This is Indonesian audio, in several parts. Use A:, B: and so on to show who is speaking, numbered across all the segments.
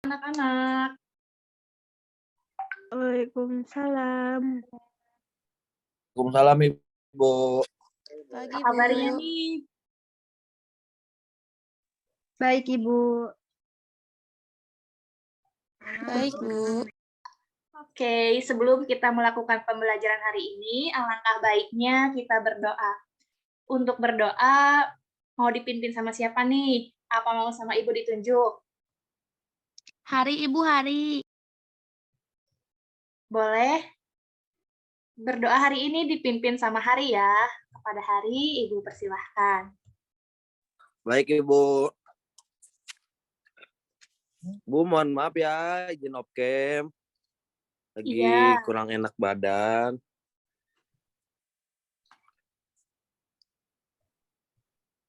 A: Anak-anak.
B: Waalaikumsalam.
C: Waalaikumsalam Ibu.
A: Apa kabarnya nih?
B: Baik, Ibu.
D: Baik, Bu.
A: Oke, sebelum kita melakukan pembelajaran hari ini, alangkah baiknya kita berdoa. Untuk berdoa, mau dipimpin sama siapa nih? Apa mau sama Ibu ditunjuk?
D: Hari Ibu hari.
A: Boleh? Berdoa hari ini dipimpin sama Hari ya. Kepada Hari, Ibu persilahkan.
C: Baik Ibu. Bu, mohon maaf ya, izin off cam. Lagi
A: Iya.
C: kurang enak badan.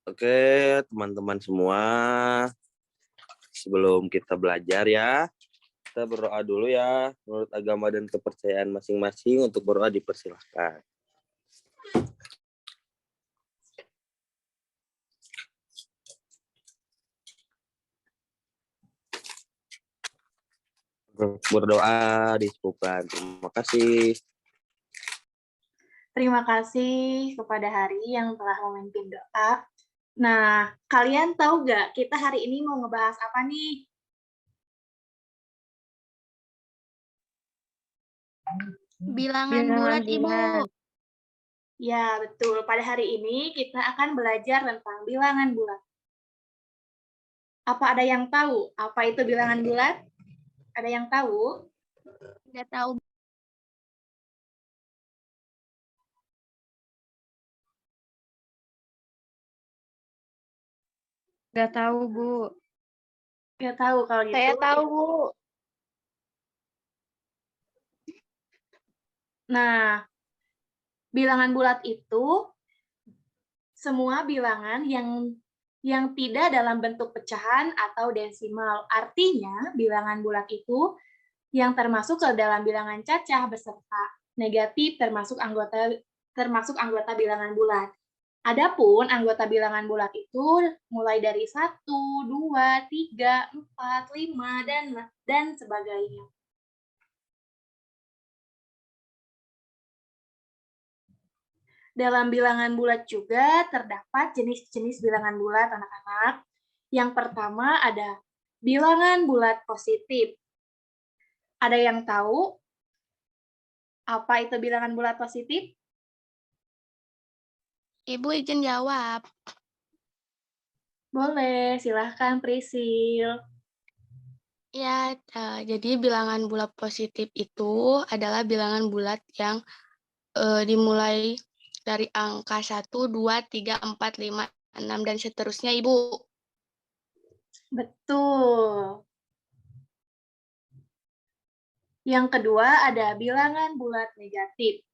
C: Oke, teman-teman semua. Sebelum kita belajar ya, kita berdoa dulu ya. Menurut agama dan kepercayaan masing-masing, untuk berdoa dipersilahkan. Berdoa disebutkan. Terima kasih.
A: Terima kasih kepada Hari yang telah memimpin doa. Nah, kalian tahu nggak kita hari ini mau ngebahas apa nih?
D: Bilangan bulat, Ibu.
A: Ya, betul. Pada hari ini kita akan belajar tentang bilangan bulat. Apa ada yang tahu apa itu bilangan bulat? Ada yang tahu?
D: Nggak tahu.
B: Nggak tahu, Bu.
A: Nggak tahu kalau gitu.
B: Saya tahu, Bu.
A: Nah, bilangan bulat itu semua bilangan yang tidak dalam bentuk pecahan atau desimal. Artinya, bilangan bulat itu yang termasuk ke dalam bilangan cacah beserta negatif termasuk anggota bilangan bulat. Adapun anggota bilangan bulat itu mulai dari 1, 2, 3, 4, 5, dan sebagainya. Dalam bilangan bulat juga terdapat jenis-jenis bilangan bulat, anak-anak. Yang pertama ada bilangan bulat positif. Ada yang tahu apa itu bilangan bulat positif?
D: Ibu izin jawab.
A: Boleh, silahkan Prisil.
D: Ya, jadi bilangan bulat positif itu adalah bilangan bulat yang dimulai dari angka 1, 2, 3, 4, 5, 6, dan seterusnya, Ibu.
A: Betul. Yang kedua ada bilangan bulat negatif.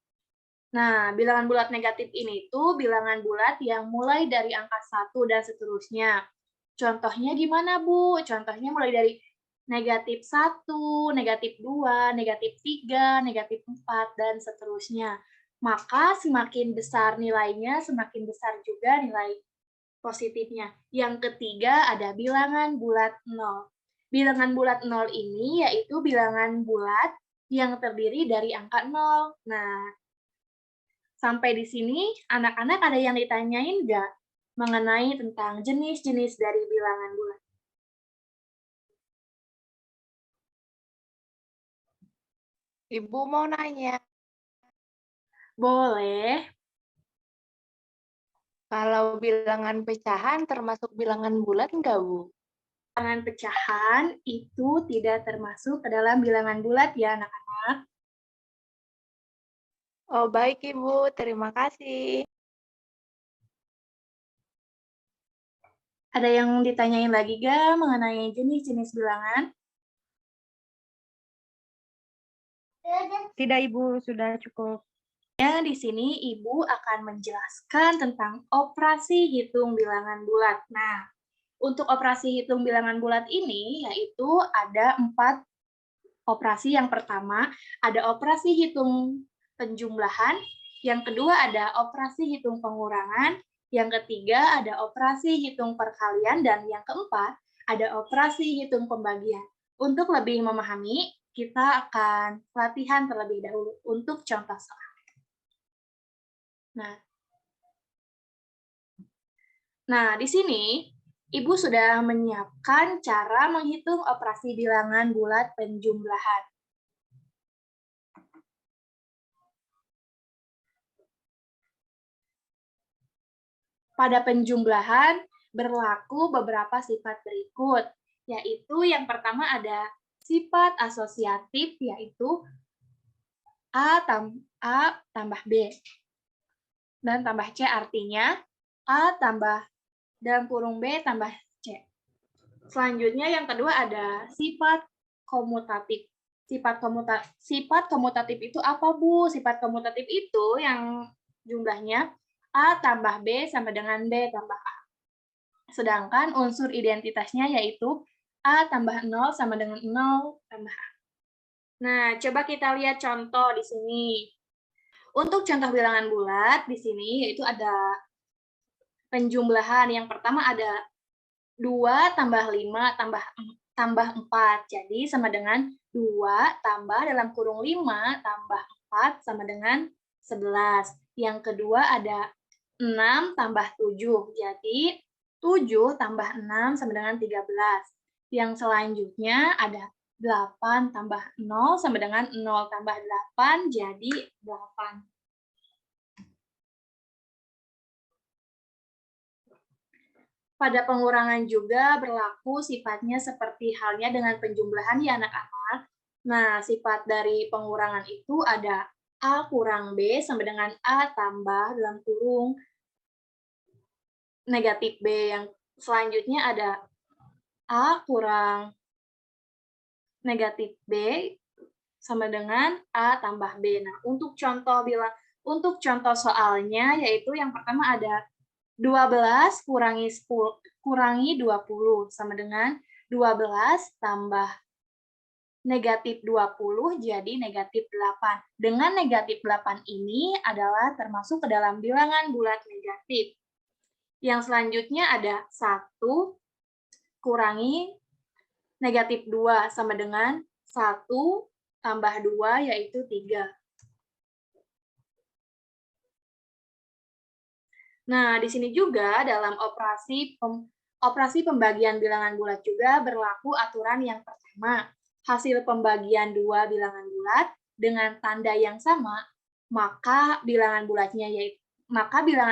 A: Nah, bilangan bulat negatif ini tuh bilangan bulat yang mulai dari angka 1 dan seterusnya. Contohnya gimana, Bu? Contohnya mulai dari negatif 1, negatif 2, negatif 3, negatif 4, dan seterusnya. Maka semakin besar nilainya, semakin besar juga nilai positifnya. Yang ketiga ada bilangan bulat 0. Bilangan bulat 0 ini yaitu bilangan bulat yang terdiri dari angka 0. Nah, sampai di sini anak-anak ada yang ditanyain nggak mengenai tentang jenis-jenis dari bilangan bulat?
B: Ibu mau nanya,
A: Boleh.
B: kalau bilangan pecahan termasuk bilangan bulat nggak, Bu?
A: Bilangan pecahan itu tidak termasuk ke dalam bilangan bulat ya, anak-anak.
B: Oh, baik, Ibu. Terima kasih.
A: Ada yang ditanyain lagi nggak mengenai jenis-jenis bilangan?
B: Tidak, Ibu. Sudah cukup.
A: Di sini Ibu akan menjelaskan tentang operasi hitung bilangan bulat. Nah, untuk operasi hitung bilangan bulat ini yaitu ada 4 operasi. Yang pertama, ada operasi hitung penjumlahan, yang kedua ada operasi hitung pengurangan, yang ketiga ada operasi hitung perkalian, dan yang keempat ada operasi hitung pembagian. Untuk lebih memahami, kita akan latihan terlebih dahulu untuk contoh soal. Nah, di sini Ibu sudah menyiapkan cara menghitung operasi bilangan bulat penjumlahan. Pada penjumlahan berlaku beberapa sifat berikut, yaitu yang pertama ada sifat asosiatif, yaitu A tambah B. Dan tambah C artinya A tambah dalam kurung B tambah C. Selanjutnya yang kedua ada sifat komutatif. Sifat komutatif itu apa, Bu? Sifat komutatif itu yang jumlahnya A tambah B sama dengan B tambah A. Sedangkan unsur identitasnya yaitu A tambah 0 sama dengan 0 tambah A. Nah, coba kita lihat contoh di sini. Untuk contoh bilangan bulat di sini yaitu ada penjumlahan. Yang pertama ada 2 tambah 5 tambah 4. Jadi sama dengan 2 tambah dalam kurung 5 tambah 4 sama dengan 11. Yang kedua ada 6 tambah 7. Jadi 7 tambah 6 sama dengan 13. Yang selanjutnya ada 8 tambah 0 sama dengan 0 tambah 8, jadi 8. Pada pengurangan juga berlaku sifatnya seperti halnya dengan penjumlahan ya anak-anak. Nah, sifat dari pengurangan itu ada A kurang B sama dengan A tambah dalam kurung negatif B. Yang selanjutnya ada A kurang negatif B sama dengan A tambah B. Nah, untuk contoh soalnya yaitu yang pertama ada 12 kurangi 20 sama dengan 12 tambah negatif 20 jadi negatif 8. Dengan negatif 8 ini adalah termasuk ke dalam bilangan bulat negatif. Yang selanjutnya ada 1 kurangi negatif 2 sama dengan 1 tambah 2 yaitu 3. Nah, di sini juga dalam operasi pembagian bilangan bulat juga berlaku aturan yang pertama. Hasil pembagian dua bilangan bulat dengan tanda yang sama, maka bilangan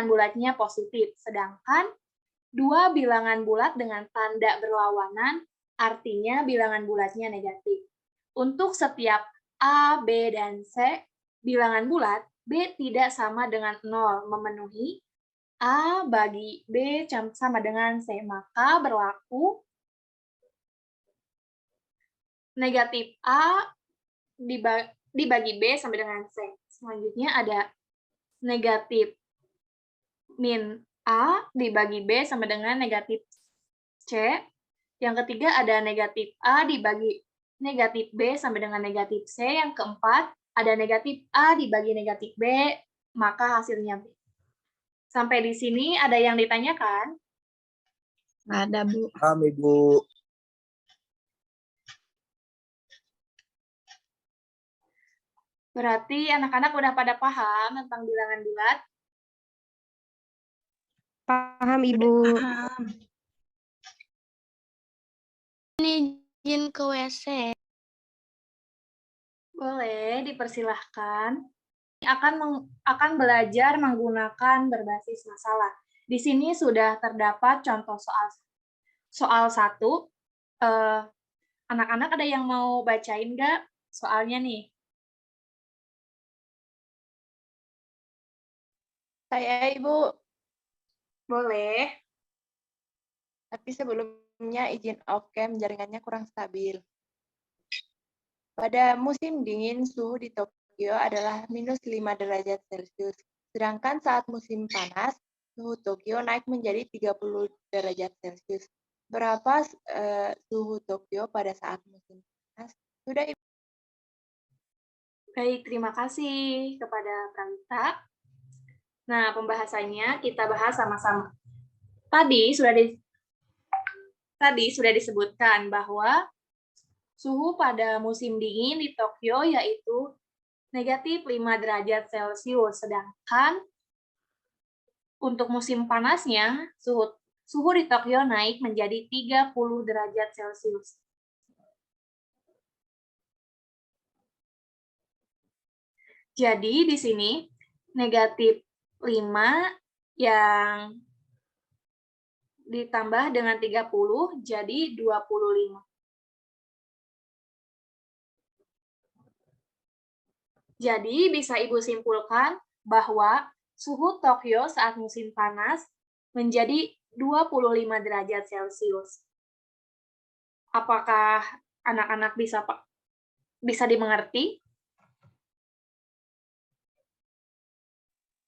A: bulatnya positif. Sedangkan dua bilangan bulat dengan tanda berlawanan, artinya bilangan bulatnya negatif. Untuk setiap A, B, dan C, bilangan bulat, B tidak sama dengan 0, memenuhi A bagi B sama dengan C, maka berlaku negatif A dibagi B sama dengan C. Selanjutnya ada negatif min A dibagi B sama dengan negatif C. Yang ketiga ada negatif A dibagi negatif B sama dengan negatif C. Yang keempat ada negatif A dibagi negatif B, maka hasilnya B. Sampai di sini ada yang ditanyakan?
B: Ada, Bu.
C: Paham, Ibu.
A: Berarti anak-anak udah pada paham tentang bilangan bulat?
B: Paham, Ibu.
A: Paham.
D: Ini izin ke WC.
A: Boleh, dipersilahkan. Akan belajar menggunakan berbasis masalah. Di sini sudah terdapat contoh soal 1. Anak-anak ada yang mau bacain nggak soalnya nih?
B: Saya, Ibu.
A: Boleh.
B: Tapi sebelumnya izin off cam, jaringannya kurang stabil. Pada musim dingin, suhu di Tokyo adalah -5 derajat Celcius. Sedangkan saat musim panas, suhu Tokyo naik menjadi 30 derajat Celcius. Berapa suhu Tokyo pada saat musim panas? Sudah, Ibu.
A: Baik, terima kasih kepada Pramita. Nah, pembahasannya kita bahas sama-sama. Tadi sudah disebutkan bahwa Suhu pada musim dingin di Tokyo yaitu negatif 5 derajat Celcius, sedangkan untuk musim panasnya, suhu di Tokyo naik menjadi 30 derajat Celcius. Jadi di sini negatif 5 yang ditambah dengan 30 jadi 25. Jadi bisa Ibu simpulkan bahwa suhu Tokyo saat musim panas menjadi 25 derajat Celcius. Apakah anak-anak bisa dimengerti?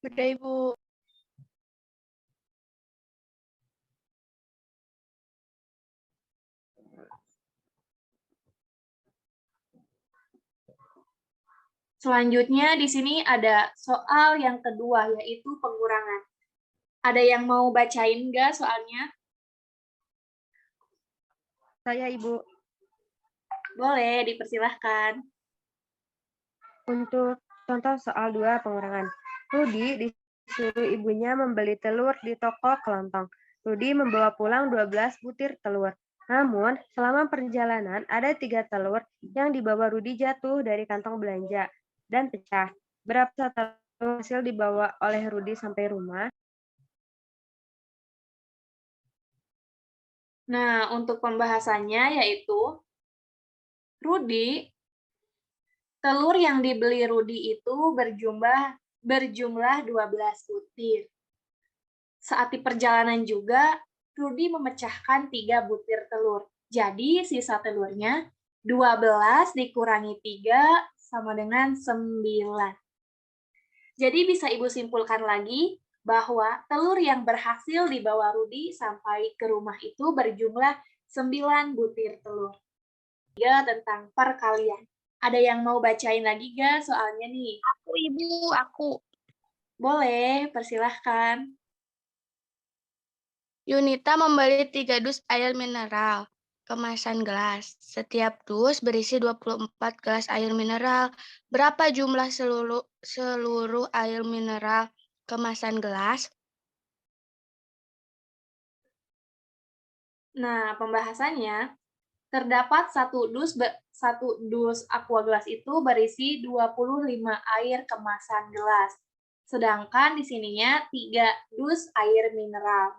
B: Sudah, Ibu.
A: Selanjutnya di sini ada soal yang kedua, yaitu pengurangan. Ada yang mau bacain nggak soalnya?
E: Saya, Ibu.
A: Boleh, dipersilahkan.
E: Untuk contoh soal 2 pengurangan. Rudi disuruh ibunya membeli telur di toko kelontong. Rudi membawa pulang 12 butir telur. Namun, selama perjalanan ada 3 telur yang dibawa Rudi jatuh dari kantong belanja dan pecah. Berapa telur hasil dibawa oleh Rudi sampai rumah?
A: Nah, untuk pembahasannya yaitu telur yang dibeli Rudi itu berjumlah 12 butir. Saat di perjalanan juga, Rudi memecahkan 3 butir telur. Jadi, sisa telurnya 12 dikurangi 3 sama dengan 9. Jadi, bisa Ibu simpulkan lagi bahwa telur yang berhasil dibawa Rudi sampai ke rumah itu berjumlah 9 butir telur. Ya, tentang perkalian. Ada yang mau bacain lagi nggak soalnya nih?
D: Aku, Ibu, aku.
A: Boleh, persilahkan.
D: Yunita membeli 3 dus air mineral kemasan gelas. Setiap dus berisi 24 gelas air mineral. Berapa jumlah seluruh air mineral kemasan gelas?
A: Nah, pembahasannya, terdapat satu dus aqua gelas itu berisi 25 air kemasan gelas. Sedangkan di sininya 3 dus air mineral.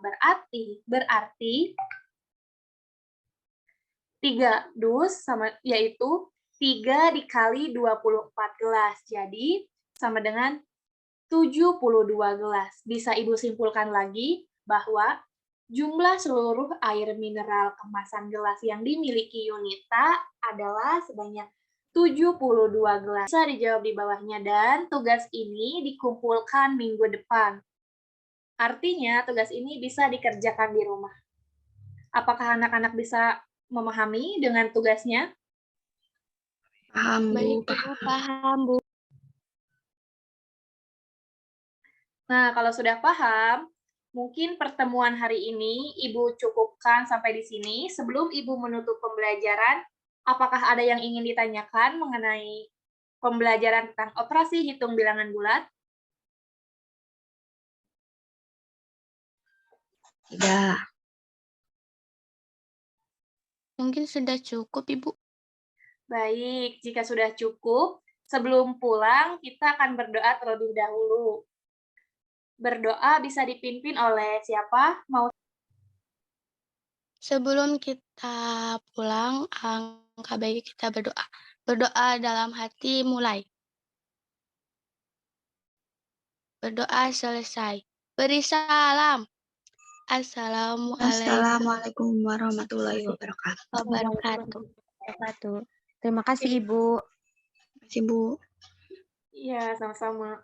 A: Berarti 3 dus yaitu 3 dikali 24 gelas. Jadi sama dengan 72 gelas. Bisa Ibu simpulkan lagi bahwa jumlah seluruh air mineral kemasan gelas yang dimiliki Yunita adalah sebanyak 72 gelas. Bisa dijawab di bawahnya dan tugas ini dikumpulkan minggu depan. Artinya tugas ini bisa dikerjakan di rumah. Apakah anak-anak bisa memahami dengan tugasnya?
D: Paham, Bu. Paham, Bu.
A: Nah, kalau sudah paham, mungkin pertemuan hari ini Ibu cukupkan sampai di sini. Sebelum Ibu menutup pembelajaran, apakah ada yang ingin ditanyakan mengenai pembelajaran tentang operasi hitung bilangan bulat?
D: Tidak. Mungkin sudah cukup, Ibu.
A: Baik, jika sudah cukup, sebelum pulang kita akan berdoa terlebih dahulu. Berdoa bisa dipimpin oleh siapa?
D: Sebelum kita pulang, angka baik kita berdoa. Berdoa dalam hati mulai. Berdoa selesai. Beri salam.
F: Assalamualaikum warahmatullahi wabarakatuh.
E: Terima kasih, Ibu.
F: Terima kasih, Bu.
A: Iya, sama-sama.